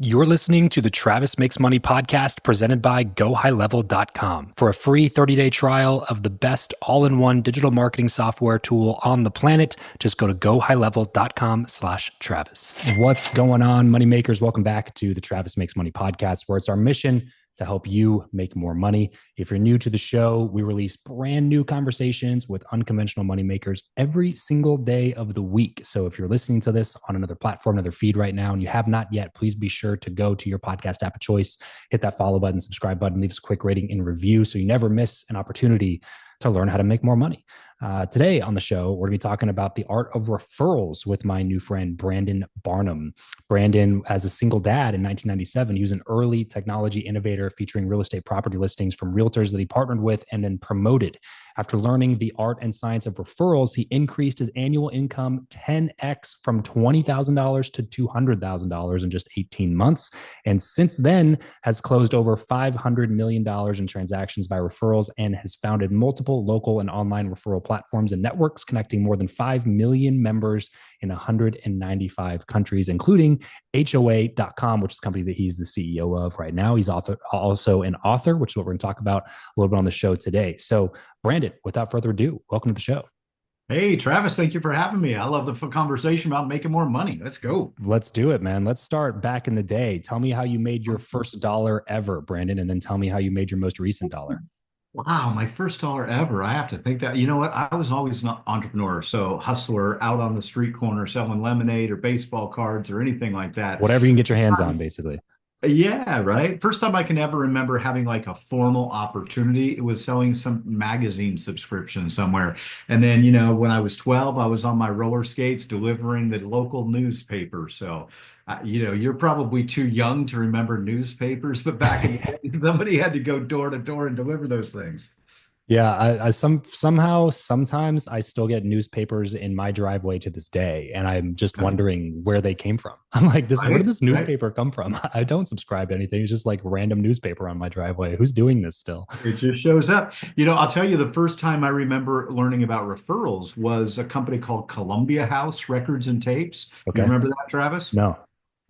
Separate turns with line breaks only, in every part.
You're listening to the Travis Makes Money podcast presented by GoHighLevel.com. For a free 30-day trial of the best all-in-one digital marketing software tool on the planet, just go to GoHighLevel.com/Travis. What's going on, money makers? Welcome back to the Travis Makes Money podcast, where it's our mission to help you make more money. If you're new to the show, we release brand new conversations with unconventional money makers every single day of the week. So if you're listening to this on another platform, another feed right now, and you have not yet, please be sure to go to your podcast app of choice, hit that follow button, subscribe button, leave us a quick rating and review so you never miss an opportunity to learn how to make more money. Today on the show, we're going to be talking about the art of referrals with my new friend, Brandon Barnum. Brandon, as a single dad in 1997, he was an early technology innovator featuring real estate property listings from realtors that he partnered with and then promoted. After learning the art and science of referrals, he increased his annual income 10x from $20,000 to $200,000 in just 18 months. And since then has closed over $500 million in transactions by referrals and has founded multiple local and online referral platforms and networks connecting more than 5 million members in 195 countries, including HOA.com, which is the company that he's the CEO of right now. He's also an author, which is what we're going to talk about a little bit on the show today. So, Brandon, without further ado, welcome to the show.
Hey, Travis, thank you for having me. I love the conversation about making more money. Let's go.
Let's do it, man. Let's start back in the day. Tell me how you made your first dollar ever, Brandon, and then tell me how you made your most recent dollar.
Wow, my first dollar ever. I have to think that. You know what? I was always an entrepreneur, so hustler out on the street corner selling lemonade or baseball cards or anything like that.
Whatever you can get your hands on, basically.
Yeah, right. First time I can ever remember having like a formal opportunity, it was selling some magazine subscription somewhere. And then, when I was 12, I was on my roller skates delivering the local newspaper. So, you're probably too young to remember newspapers, but back in the day, somebody had to go door to door and deliver those things.
Yeah, sometimes I still get newspapers in my driveway to this day, and I'm just wondering where they came from. I'm like, where did
Right,
this
right.
newspaper come from? I don't subscribe to anything. It's just like random newspaper on my driveway. Who's doing this still?
It just shows up. I'll tell you the first time I remember learning about referrals was a company called Columbia House Records and Tapes. You
Okay.
remember that, Travis?
No.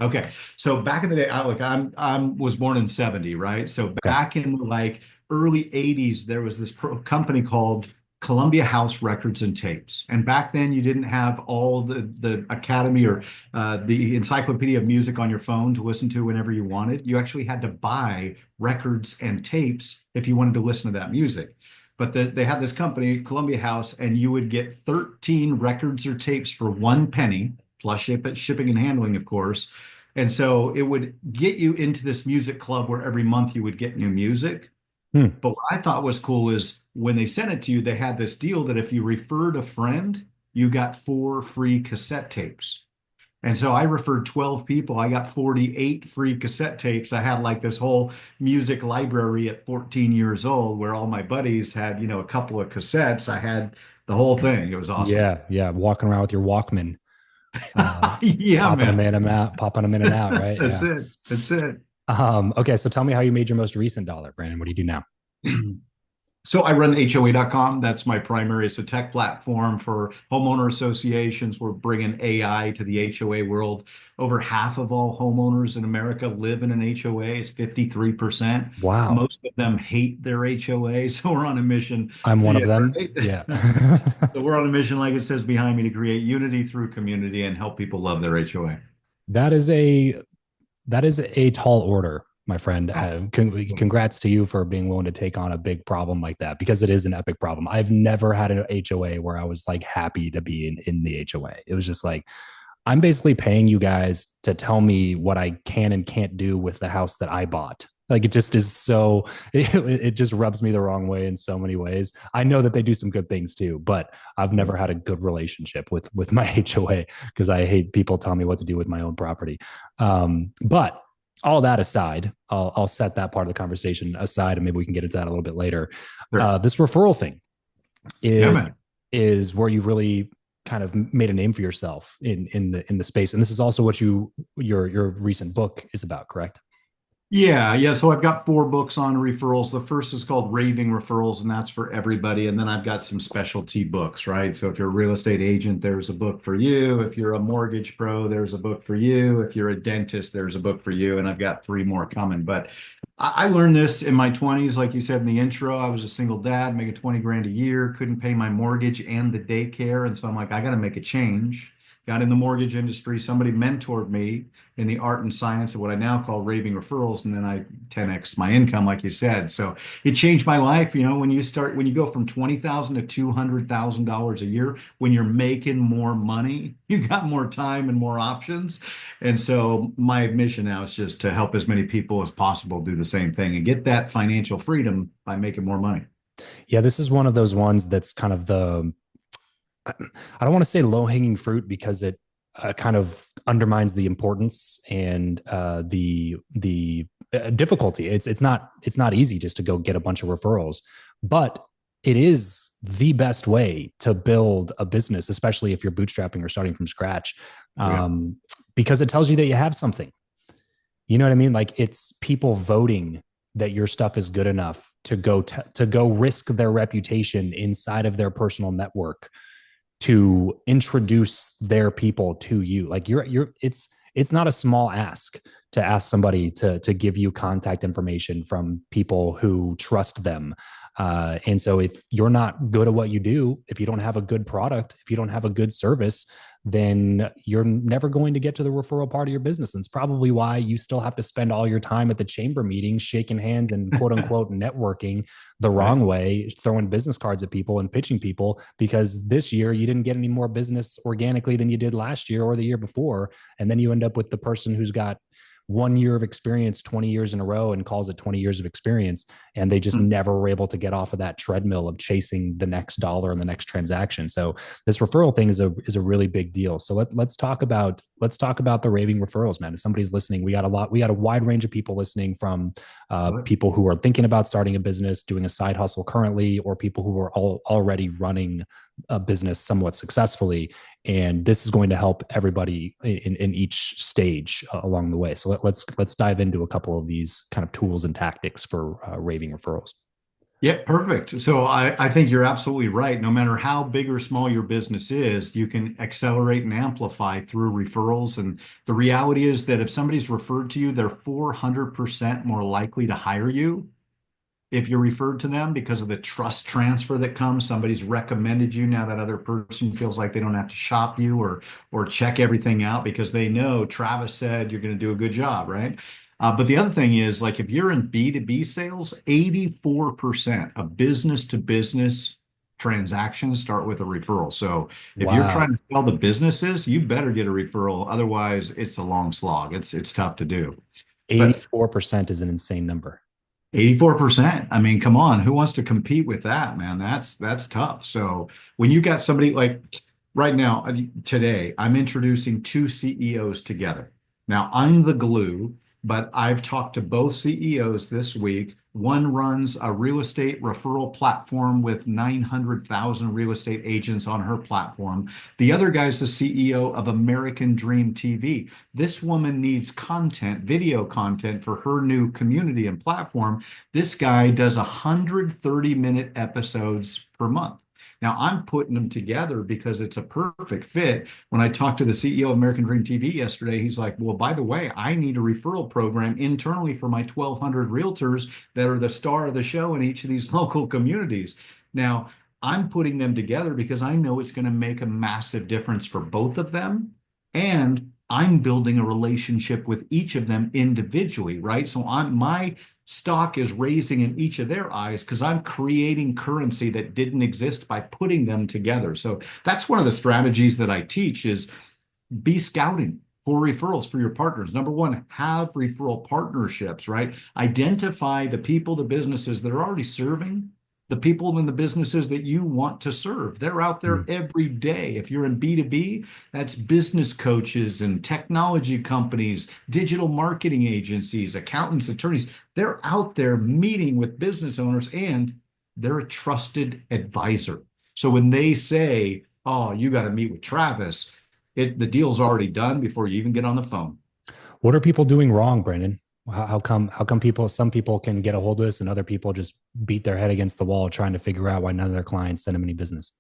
Okay. So back in the day, I'm was born in 70, right? So
Okay.
back in the like early 80s, there was this company called Columbia House Records and Tapes. And back then you didn't have all the Academy or the Encyclopedia of Music on your phone to listen to whenever you wanted. You actually had to buy records and tapes if you wanted to listen to that music. But they had this company, Columbia House, and you would get 13 records or tapes for 1 penny, plus shipping and handling, of course. And so it would get you into this music club where every month you would get new music.
Hmm.
But what I thought was cool is when they sent it to you, they had this deal that if you referred a friend, you got 4 free cassette tapes. And so I referred 12 people. I got 48 free cassette tapes. I had like this whole music library at 14 years old where all my buddies had, a couple of cassettes. I had the whole thing. It was awesome.
Yeah, yeah. Walking around with your Walkman, uh,
Yeah,
popping them
man.
in and out, popping them in and out, right?
That's
Yeah.
it. That's it.
Okay, so tell me how you made your most recent dollar, Brandon. What do you do now?
So I run HOA.com. That's my primary. It's a tech platform for homeowner associations. We're bringing AI to the HOA world. Over half of all homeowners in America live in an HOA. It's 53%.
Wow.
Most of them hate their HOA. So we're on a mission.
I'm one of
Yeah,
them.
right.
Yeah.
So we're on a mission, like it says behind me, to create unity through community and help people love their HOA.
That is a that is a tall order, my friend.
Oh,
Congrats to you for being willing to take on a big problem like that because it is an epic problem. I've never had an HOA where I was like happy to be in the HOA. It was just like, I'm basically paying you guys to tell me what I can and can't do with the house that I bought. Like it just is so, it just rubs me the wrong way in so many ways. I know that they do some good things too, but I've never had a good relationship with my HOA because I hate people telling me what to do with my own property. But all that aside, I'll set that part of the conversation aside, and maybe we can get into that a little bit later.
sure.
This referral thing
Yeah,
is
man.
is where you've really kind of made a name for yourself in the space, and this is also what your recent book is about, correct?
Yeah. So I've got 4 books on referrals. The first is called Raving Referrals, and that's for everybody. And then I've got some specialty books, right? So if you're a real estate agent, there's a book for you. If you're a mortgage pro, there's a book for you. If you're a dentist, there's a book for you. And I've got 3 more coming. But I learned this in my 20s, like you said in the intro. I was a single dad, making 20 grand a year, couldn't pay my mortgage and the daycare. And so I'm like, I got to make a change. Got in the mortgage industry. Somebody mentored me in the art and science of what I now call raving referrals. And then I 10x my income, like you said. So it changed my life. When you go from 20,000 to $200,000 a year, when you're making more money, you got more time and more options. And so my mission now is just to help as many people as possible do the same thing and get that financial freedom by making more money.
Yeah, this is one of those ones that's kind of I don't want to say low hanging fruit because it kind of undermines the importance and the difficulty. It's not easy just to go get a bunch of referrals, but it is the best way to build a business, especially if you're bootstrapping or starting from scratch,
Oh, yeah.
um, because it tells you that you have something. You know what I mean? Like it's people voting that your stuff is good enough to go risk their reputation inside of their personal network to introduce their people to you. Like it's not a small ask to ask somebody to give you contact information from people who trust them. And so if you're not good at what you do, if you don't have a good product, if you don't have a good service, then you're never going to get to the referral part of your business. And it's probably why you still have to spend all your time at the chamber meetings, shaking hands and quote unquote networking the
Right.
wrong way, throwing business cards at people and pitching people because this year you didn't get any more business organically than you did last year or the year before. And then you end up with the person who's got 1 year of experience 20 years in a row and calls it 20 years of experience, and they just
Hmm.
never were able to get off of that treadmill of chasing the next dollar and the next transaction. So this referral thing is a really big deal. So let's talk about the raving referrals, man. If somebody's listening, we got a wide range of people listening, from people who are thinking about starting a business, doing a side hustle currently, or people who are already running a business somewhat successfully. And this is going to help everybody in each stage along the way. So let's dive into a couple of these kind of tools and tactics for raving referrals.
Yeah, perfect. So I think you're absolutely right. No matter how big or small your business is, you can accelerate and amplify through referrals. And the reality is that if somebody's referred to you, they're 400% more likely to hire you if you're referred to them because of the trust transfer that comes. Somebody's recommended you. Now that other person feels like they don't have to shop you or check everything out because they know Travis said you're going to do a good job, right? But the other thing is, like, if you're in B2B sales, 84% of business to business transactions start with a referral. So if you're
Wow.
trying to sell the businesses, you better get a referral. Otherwise, it's a long slog. It's tough to do. But
84% is an insane number.
84%. I mean, come on, who wants to compete with that, man? That's tough. So when you got somebody like right now, today, I'm introducing 2 CEOs together. Now, I'm the glue, but I've talked to both CEOs this week. One runs a real estate referral platform with 900,000 real estate agents on her platform. The other guy's the CEO of American Dream TV. This woman needs content, video content for her new community and platform. This guy does 130-minute episodes per month. Now I'm putting them together because it's a perfect fit. When I talked to the CEO of American Dream TV yesterday, he's like, well, by the way, I need a referral program internally for my 1,200 realtors that are the star of the show in each of these local communities. Now, I'm putting them together because I know it's going to make a massive difference for both of them. And I'm building a relationship with each of them individually, right? So my stock is raising in each of their eyes because I'm creating currency that didn't exist by putting them together. So that's one of the strategies that I teach is be scouting for referrals for your partners. Number one, have referral partnerships, right? Identify the people, the businesses that are already serving the people in the businesses that you want to serve. They're out there
Mm.
every day. If you're in B2B, that's business coaches and technology companies, digital marketing agencies, accountants, attorneys. They're out there meeting with business owners and they're a trusted advisor. So when they say, oh, you got to meet with Travis, the deal's already done before you even get on the phone.
What are people doing wrong, Brandon? How come some people can get a hold of this and other people just beat their head against the wall trying to figure out why none of their clients send them any business?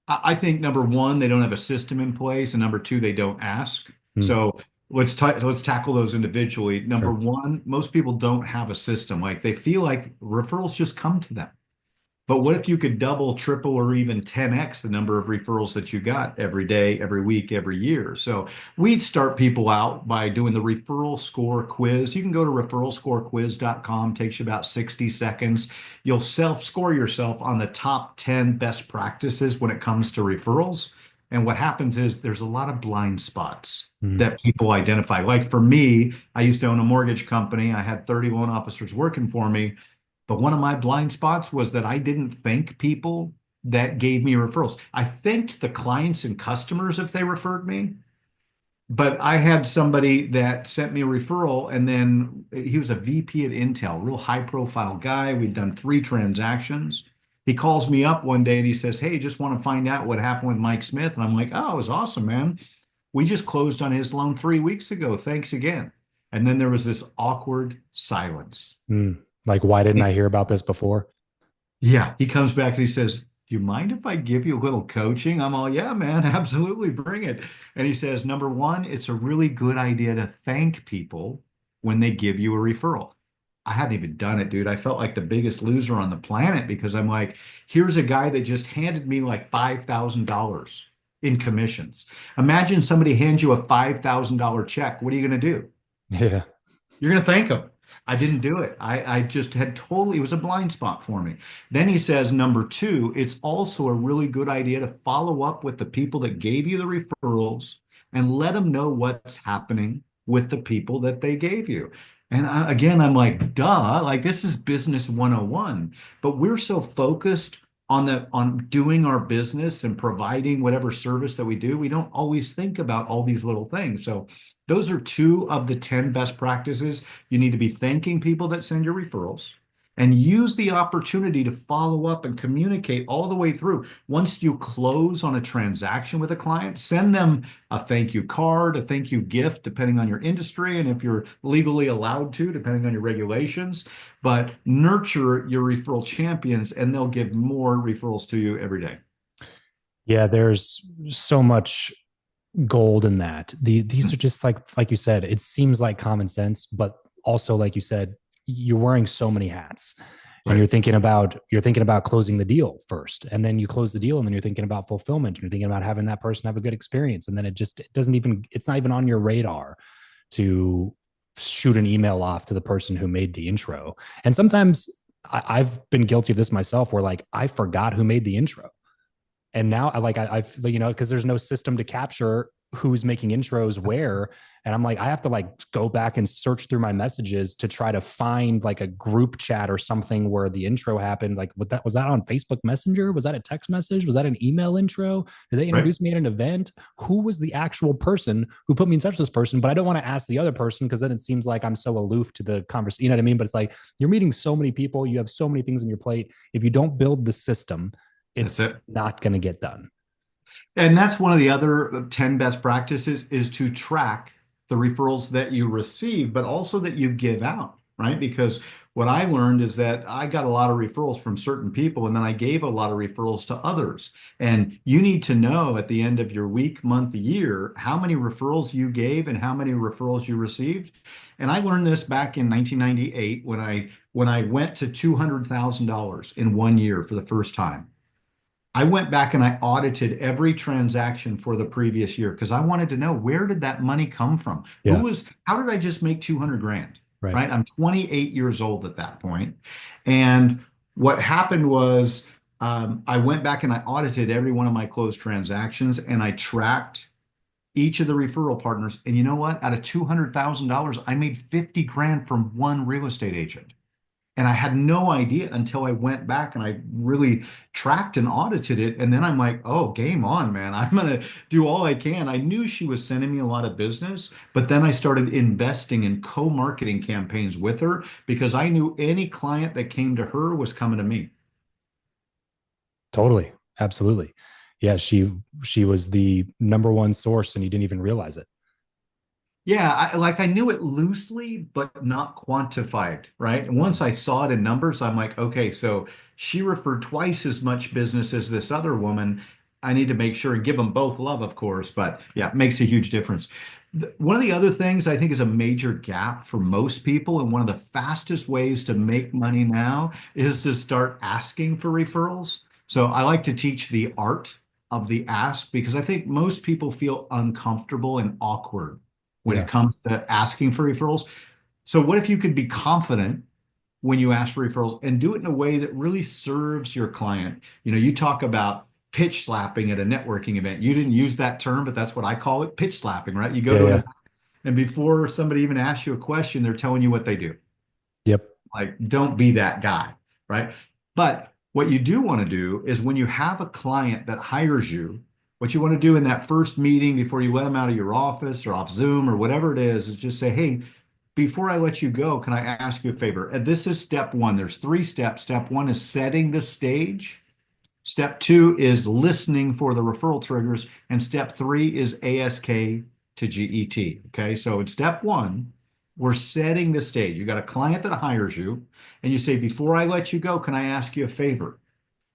I think number one, they don't have a system in place, and number two, they don't ask.
Hmm,
So let's tackle those individually. Number
sure.
one, most people don't have a system. Like they feel like referrals just come to them. But what if you could double, triple, or even 10x the number of referrals that you got every day, every week, every year? So we'd start people out by doing the referral score quiz. You can go to referralscorequiz.com, takes you about 60 seconds. You'll self-score yourself on the top 10 best practices when it comes to referrals. And what happens is there's a lot of blind spots
Hmm.
that people identify. Like for me, I used to own a mortgage company. I had 30 loan officers working for me. But one of my blind spots was that I didn't thank people that gave me referrals. I thanked the clients and customers if they referred me, but I had somebody that sent me a referral, and then he was a VP at Intel, real high profile guy. We'd done 3 transactions. He calls me up one day and he says, "Hey, just want to find out what happened with Mike Smith." And I'm like, "Oh, it was awesome, man. We just closed on his loan 3 weeks ago. Thanks again." And then there was this awkward silence.
Hmm. Like, why didn't I hear about this before?
Yeah, he comes back and he says, "Do you mind if I give you a little coaching?" I'm all, "Yeah, man, absolutely, bring it." And he says, "Number one, it's a really good idea to thank people when they give you a referral." I hadn't even done it, dude. I felt like the biggest loser on the planet because I'm like, here's a guy that just handed me like $5,000 in commissions. Imagine somebody hands you a $5,000 check. What are you going to do?
Yeah.
You're going to thank him. I didn't do it. I just had totally, it was a blind spot for me. Then he says, number two, it's also a really good idea to follow up with the people that gave you the referrals and let them know what's happening with the people that they gave you. And again, I'm like, duh, like this is business 101. But we're so focused on doing our business and providing whatever service that we do, we don't always think about all these little things. So those are two of the 10 best practices. You need to be thanking people that send your referrals and use the opportunity to follow up and communicate all the way through. Once you close on a transaction with a client, send them a thank you card, a thank you gift, depending on your industry and if you're legally allowed to, depending on your regulations. But nurture your referral champions and they'll give more referrals to you every day.
Yeah, there's so much gold in that. These are just like you said, it seems like common sense, but also like you said, you're wearing so many hats. And
Right.
you're thinking about closing the deal first, and then you close the deal, and then you're thinking about fulfillment, and you're thinking about having that person have a good experience, and then it doesn't even it's not even on your radar to shoot an email off to the person who made the intro. And sometimes I've been guilty of this myself, where like I forgot who made the intro, and now I've because there's no system to capture who's making intros where, and I'm like I have to like go back and search through my messages to try to find like a group chat or something where the intro happened. Like what that was, that on Facebook Messenger, was that a text message, was that an email intro, did they
Right.
introduce me at an event, who was the actual person who put me in touch with this person? But I don't want to ask the other person because then it seems like I'm so aloof to the conversation, you know what I mean? But it's like you're meeting so many people, you have so many things on your plate. If you don't build the system,
That's
it's
it.
not going to get done.
And that's one of the other 10 best practices is to track the referrals that you receive, but also that you give out, right? Because what I learned is that I got a lot of referrals from certain people, and then I gave a lot of referrals to others. And you need to know at the end of your week, month, year, how many referrals you gave and how many referrals you received. And I learned this back in 1998 when I went to $200,000 in one year for the first time. I went back and I audited every transaction for the previous year because I wanted to know, where did that money come from?
Yeah.
How did I just make 200 grand?
Right.
Right. I'm 28 years old at that point. And what happened was I went back and I audited every one of my closed transactions and I tracked each of the referral partners. And you know what? Out of $200,000, I made 50 grand from one real estate agent. And I had no idea until I went back and I really tracked and audited it. And then I'm like, oh, game on, man. I'm going to do all I can. I knew she was sending me a lot of business, but then I started investing in co-marketing campaigns with her because I knew any client that came to her was coming to me.
Totally. Absolutely. Yeah, she was the number one source and you didn't even realize it.
Yeah, I knew it loosely, but not quantified, right? And once I saw it in numbers, I'm like, okay, so she referred twice as much business as this other woman. I need to make sure and give them both love, of course, but yeah, it makes a huge difference. One of the other things I think is a major gap for most people, and one of the fastest ways to make money now is to start asking for referrals. So I like to teach the art of the ask because I think most people feel uncomfortable and awkward when it
Yeah.
comes to asking for referrals. So, what if you could be confident when you ask for referrals and do it in a way that really serves your client? You talk about pitch slapping at a networking event. You didn't use that term, but that's what I call it, pitch slapping, right? You go
Yeah.
to an
Yeah.
event and before somebody even asks you a question, they're telling you what they do.
Yep.
Like, don't be that guy, right? But what you do want to do is when you have a client that hires you, what you want to do in that first meeting before you let them out of your office or off Zoom or whatever it is just say, hey, before I let you go, can I ask you a favor? And this is step one. There's three steps. Step one is setting the stage. Step two is listening for the referral triggers. And step three is ASK to GET. Okay. So in step one, we're setting the stage. You got a client that hires you, and you say, before I let you go, can I ask you a favor?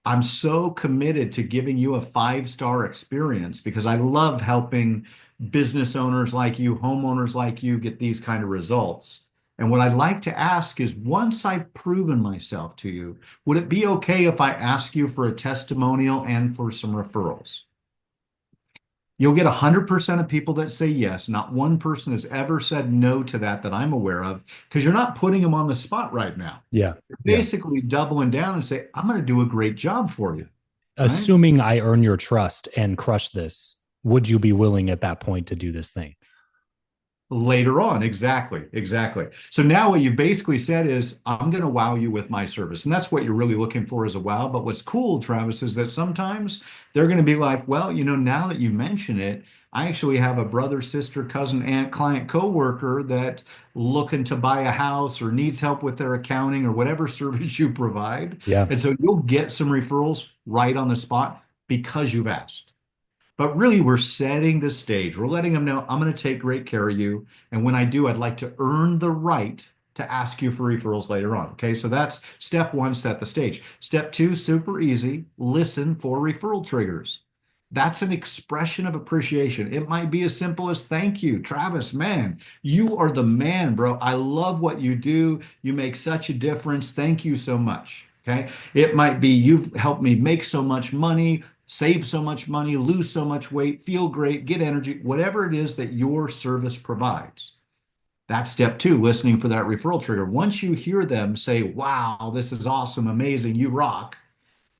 I'm so committed to giving you a 5-star experience because I love helping business owners like you, homeowners like you get these kind of results. And what I'd like to ask is once I've proven myself to you, would it be okay if I ask you for a testimonial and for some referrals? You'll get 100% of people that say yes. Not one person has ever said no to that I'm aware of because you're not putting them on the spot right now.
Yeah.
You're
Yeah.
basically doubling down and say, I'm going to do a great job for you, right?
Assuming I earn your trust and crush this, would you be willing at that point to do this thing?
Later on. Exactly. Exactly. So now what you basically said is, I'm going to wow you with my service. And that's what you're really looking for as a wow. But what's cool, Travis, is that sometimes they're going to be like, well, now that you mention it, I actually have a brother, sister, cousin, aunt, client, coworker that looking to buy a house or needs help with their accounting or whatever service you provide.
Yeah.
And so you'll get some referrals right on the spot because you've asked. But really, we're setting the stage. We're letting them know I'm going to take great care of you. And when I do, I'd like to earn the right to ask you for referrals later on. Okay, so that's step one, set the stage. Step two, super easy, listen for referral triggers. That's an expression of appreciation. It might be as simple as thank you, Travis, man, you are the man, bro. I love what you do. You make such a difference. Thank you so much. Okay. It might be you've helped me make so much money, save so much money, lose so much weight, feel great, get energy, whatever it is that your service provides. That's step two, listening for that referral trigger. Once you hear them say, wow, this is awesome, amazing, you rock,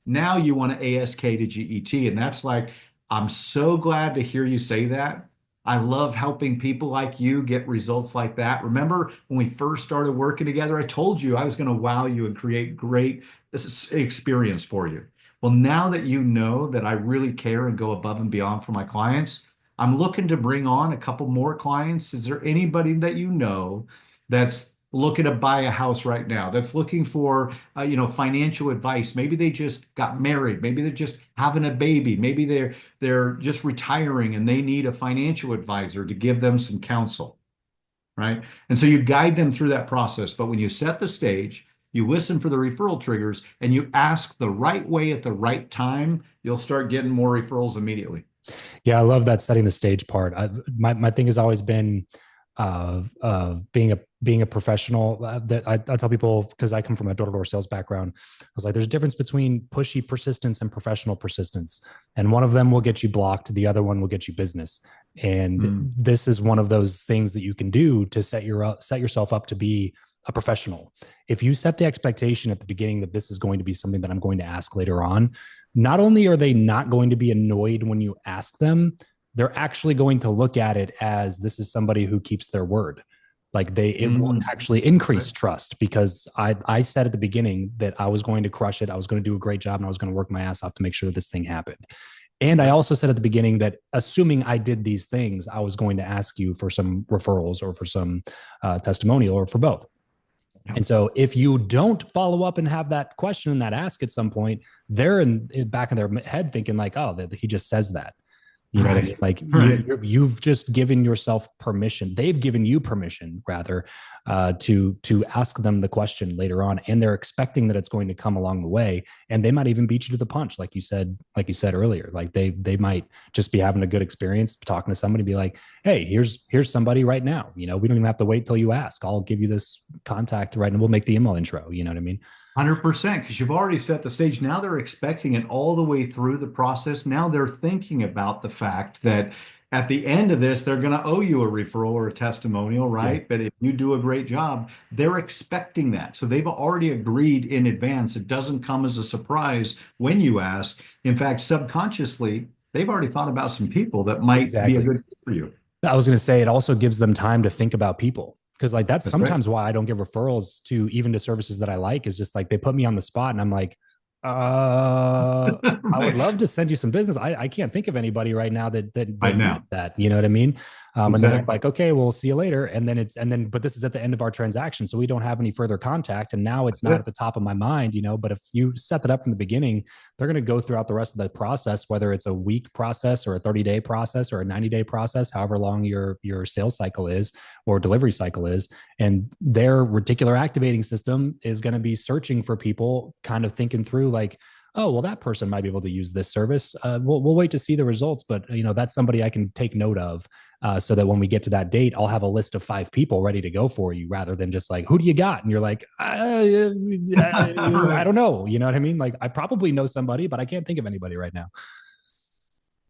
now you want to ASK to GET. And that's like, I'm so glad to hear you say that. I love helping people like you get results like that. Remember when we first started working together, I told you I was going to wow you and create great experience for you. Well, now that you know that I really care and go above and beyond for my clients, I'm looking to bring on a couple more clients. Is there anybody that you know that's looking to buy a house right now, that's looking for financial advice? Maybe they just got married, maybe they're just having a baby, maybe they're just retiring and they need a financial advisor to give them some counsel, right? And so you guide them through that process. But when you set the stage, you listen for the referral triggers and you ask the right way at the right time, you'll start getting more referrals immediately.
Yeah, I love that setting the stage part. My thing has always been being a professional. That I tell people, because I come from a door-to-door sales background, I was like, there's a difference between pushy persistence and professional persistence, and one of them will get you blocked, the other one will get you business. And
Mm.
this is one of those things that you can do to set yourself up to be a professional. If you set the expectation at the beginning that this is going to be something that I'm going to ask later on, not only are they not going to be annoyed when you ask them, they're actually going to look at it as this is somebody who keeps their word. Like it will
Mm.
actually increase trust because I said at the beginning that I was going to crush it. I was going to do a great job and I was going to work my ass off to make sure that this thing happened. And I
Yep.
also said at the beginning that assuming I did these things, I was going to ask you for some referrals or for some testimonial or for both.
Yep.
And so if you don't follow up and have that question and that ask at some point, they're in back in their head thinking like, oh, he just says that. You know what I mean?
Right.
Like
Right.
you've just given yourself permission. They've given you permission, rather, to ask them the question later on, and they're expecting that it's going to come along the way, and they might even beat you to the punch, like you said earlier. Like they might just be having a good experience talking to somebody, be like, hey, here's somebody right now. You know, we don't even have to wait till you ask. I'll give you this contact right, and we'll make the email intro. You know what I mean?
100%, because you've already set the stage. Now they're expecting it all the way through the process. Now they're thinking about the fact that at the end of this, they're going to owe you a referral or a testimonial,
Yeah,
right? But if you do a great job, they're expecting that. So they've already agreed in advance. It doesn't come as a surprise when you ask. In fact, subconsciously, they've already thought about some people that might be a
exactly.
good fit for you.
I was going to say it also gives them time to think about people, because like that's
That's right.
sometimes why I don't give referrals to even to services that I like, is just like they put me on the spot and I'm like, uh I would
Right.
love to send you some business. I can't think of anybody right now that
Right
needs
now.
that. You know what I mean? And then it's
Exactly.
like, okay, we'll see you later. And then but this is at the end of our transaction, so we don't have any further contact. And now it's
That's
not
it.
at the top of my mind, you know. But if you set that up from the beginning, they're going to go throughout the rest of the process, whether it's a week process or a 30-day process or a 90-day process, however long your sales cycle is or delivery cycle is. And their reticular activating system is going to be searching for people, kind of thinking through like, oh, well, that person might be able to use this service. We'll wait to see the results, but you know, that's somebody I can take note of, so that when we get to that date, I'll have a list of 5 people ready to go for you, rather than just like, who do you got? And you're like, I
Right.
don't know. You know what I mean? Like, I probably know somebody, but I can't think of anybody right now.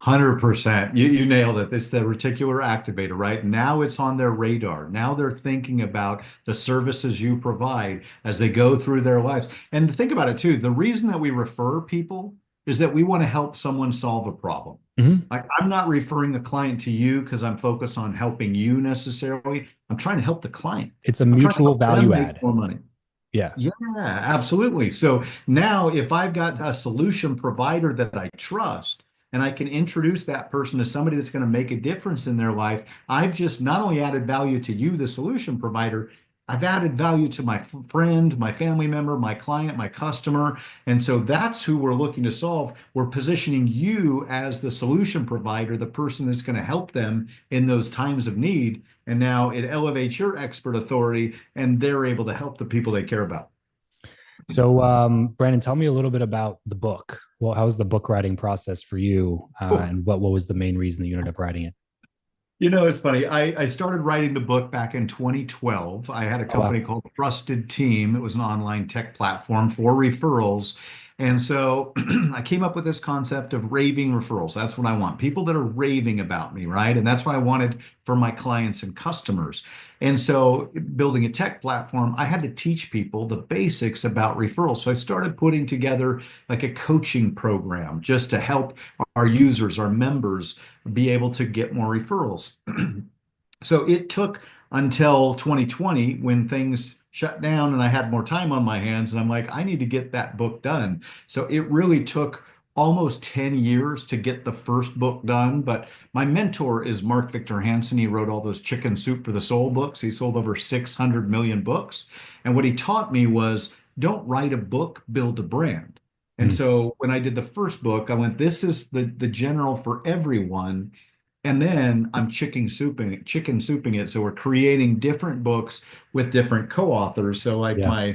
100%. You nailed it. It's the reticular activator, right? Now it's on their radar. Now they're thinking about the services you provide as they go through their lives. And think about it too. The reason that we refer people is that we want to help someone solve a problem.
Mm-hmm.
Like I'm not referring a client to you because I'm focused on helping you necessarily. I'm trying to help the client.
It's a
I'm trying to
mutual
help them
value
make
add.
more money.
Yeah.
Yeah, absolutely. So now, if I've got a solution provider that I trust and I can introduce that person to somebody that's going to make a difference in their life, I've just not only added value to you, the solution provider, I've added value to my friend, my family member, my client, my customer. And so that's who we're looking to solve. We're positioning you as the solution provider, the person that's going to help them in those times of need. And now it elevates your expert authority and they're able to help the people they care about.
So, Brandon, tell me a little bit about the book. Well, how was the book writing process for you,
Cool.
and what was the main reason that you ended up writing it?
You know, it's funny. I started writing the book back in 2012. I had a
Oh wow.
company called Trusted Team. It was an online tech platform for referrals. And so I came up with this concept of raving referrals. That's what I want. People that are raving about me, right? And that's what I wanted for my clients and customers. And so building a tech platform, I had to teach people the basics about referrals. So I started putting together like a coaching program just to help our users, our members be able to get more referrals. So it took until 2020 when things shut down and I had more time on my hands. And I'm like, I need to get that book done. So it really took almost 10 years to get the first book done. But my mentor is Mark Victor Hansen. He wrote all those Chicken Soup for the Soul books. He sold over 600 million books. And what he taught me was don't write a book, build a brand. And
Mm,
so when I did the first book, I went, this is the general for everyone. And then I'm chicken souping it. So we're creating different books with different co-authors. So like
yeah.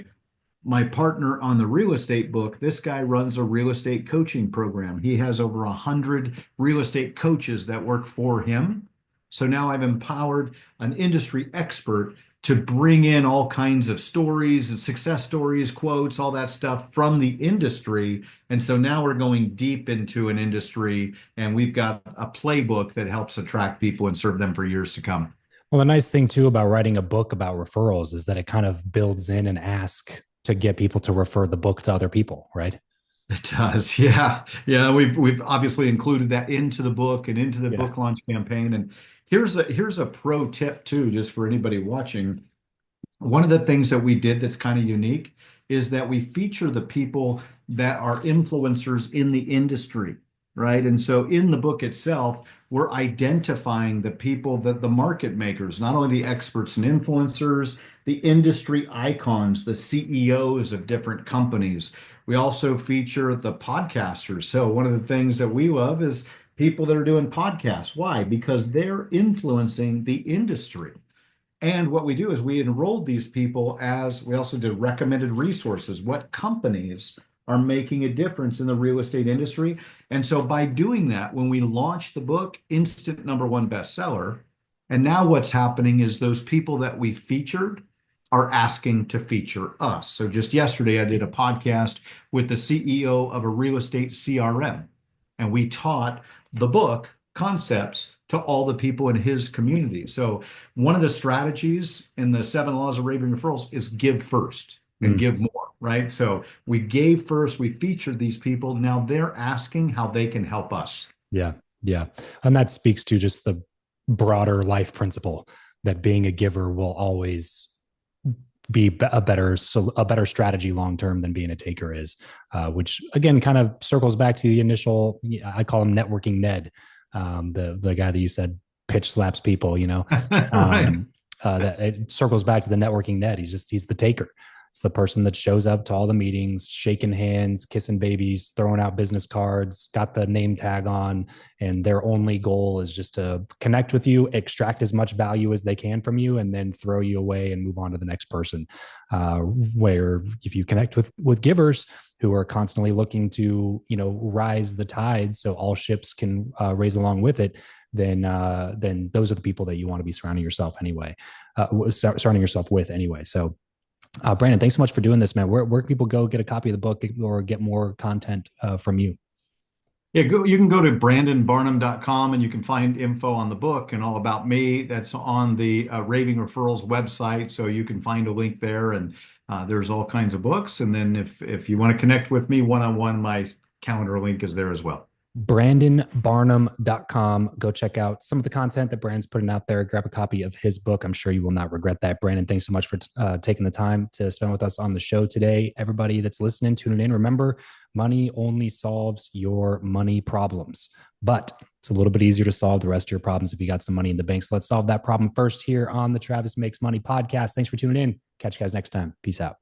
my partner on the real estate book, this guy runs a real estate coaching program. He has over 100 real estate coaches that work for him. So now I've empowered an industry expert to bring in all kinds of stories and success stories, quotes, all that stuff from the industry. And so now we're going deep into an industry and we've got a playbook that helps attract people and serve them for years to come.
Well, the nice thing too about writing a book about referrals is that it kind of builds in an ask to get people to refer the book to other people, right?
It does. Yeah. Yeah. We've obviously included that into the book and into the
Yeah.
book launch campaign. And here's a pro tip too, just for anybody watching. One of the things that we did that's kind of unique is that we feature the people that are influencers in the industry, right? And so in the book itself, we're identifying the people that the market makers, not only the experts and influencers, the industry icons, the CEOs of different companies. We also feature the podcasters. So one of the things that we love is people that are doing podcasts. Why? Because they're influencing the industry. And what we do is we enrolled these people as we also did recommended resources. What companies are making a difference in the real estate industry? And so by doing that, when we launched the book, instant number one bestseller. And now what's happening is those people that we featured are asking to feature us. So just yesterday, I did a podcast with the CEO of a real estate CRM, and we taught the book concepts to all the people in his community. So one of the strategies in the 7 laws of raving referrals is give first and
Mm.
give more, right? So we gave first, we featured these people. Now they're asking how they can help us.
Yeah. Yeah. And that speaks to just the broader life principle that being a giver will always be a better strategy long term than being a taker is, which again kind of circles back to the initial. I call him networking Ned, the guy that you said pitch slaps people.
Right.
That it circles back to the networking Ned. He's the taker. It's the person that shows up to all the meetings, shaking hands, kissing babies, throwing out business cards, got the name tag on, and their only goal is just to connect with you, extract as much value as they can from you, and then throw you away and move on to the next person. Where if you connect with givers who are constantly looking to rise the tide so all ships can raise along with it, then those are the people that you want to be surrounding yourself with anyway. So Brandon, thanks so much for doing this, man. Where can people go get a copy of the book or get more content from you?
Yeah, you can go to brandonbarnum.com and you can find info on the book and all about me. That's on the Raving Referrals website. So you can find a link there, and there's all kinds of books. And then if you want to connect with me one-on-one, my calendar link is there as well.
BrandonBarnum.com. Go check out some of the content that Brandon's putting out there. Grab a copy of his book. I'm sure you will not regret that. Brandon, thanks so much for taking the time to spend with us on the show today. Everybody that's listening, tuning in, remember, money only solves your money problems, but it's a little bit easier to solve the rest of your problems if you got some money in the bank. So let's solve that problem first here on the Travis Makes Money podcast. Thanks for tuning in. Catch you guys next time. Peace out.